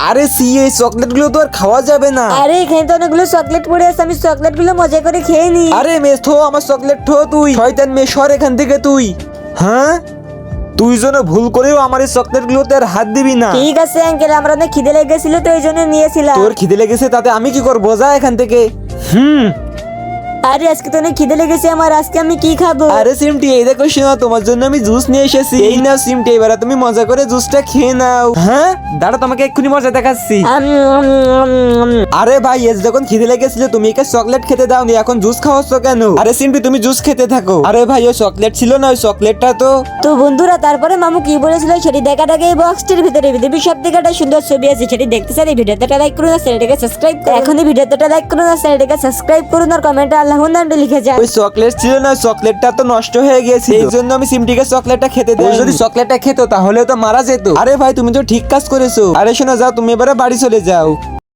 আরে সি এই চকলেট গুলো তো আর খাওয়া যাবে না। আরে এখানে তো অনেকগুলো চকলেট পড়ে আছে, আমি চকলেট গুলো মজা করে খেয়ে নি। আরে মেয়ে থো আমার চকলেট থো, তুই শয়তান মেয়ে, সর এখান থেকে তুই। হ্যাঁ তুই যেন ভুল করেও আমার এই চকলেট গুলোতে আর হাত দিবি না। ঠিক আছে আঙ্কেল, আমরা অনেক খিদে লেগেছিল তো এই জন্য নিয়েছিলাম। তোর খিদে লেগেছে তাতে আমি কি করবো, যা এখান থেকে। আরে আজকে তো অনেক খিদে লেগেছে আমার, আজকে আমি কি খাবো? আরে সিমটি এই দেখো শোনা, তোমার জন্য আমি জুস নিয়ে এসেছি। এই নাও সিমটি, এবার তুমি মজা করে জুসটা খেয়ে নাও। হ্যাঁ দাঁড়া, তোমাকে এক্ষুনি মজা দেখাচ্ছি। আরে ভাই এস যখন খিদে লেগেছিল তুমি একে চকলেট খেতে দাও নি, এখন জুস খাওয়াচ্ছ কেন? আরে সিমটি তুমি জুস খেতে থাকো। আরে ভাই ওই চকলেট ছিল না, ওই চকলেটটা তো বন্ধুরা তারপরে মামু কি বলেছিল সেটি দেখার আগে এই বক্সটির ভিতরে পৃথিবীর সব থেকে একটা সুন্দর ছবি আছে, সেটি দেখতে চাই ভিডিওতে লাইক করুন আর চ্যানেলটাকে সাবস্ক্রাইব করুন। এখনই ভিডিওতে লাইক করুন আর চ্যানেলটাকে সাবস্ক্রাইব করুন আর কমেন্টে আল্লাহর নামটা লিখে যান। ওই চকলেট ছিল না, চকলেটটা তো নষ্ট হয়ে গেছে, এই জন্য আমি সিমটিকে চকলেটটা খেতে দেই। যদি চকলেটটা খেতো তাহলে তো মারা যেত। আরে ভাই তুমি তো ঠিক কাজ করেছো। আরে শোনো যাও, তুমি এবারে বাড়ি চলে যাও।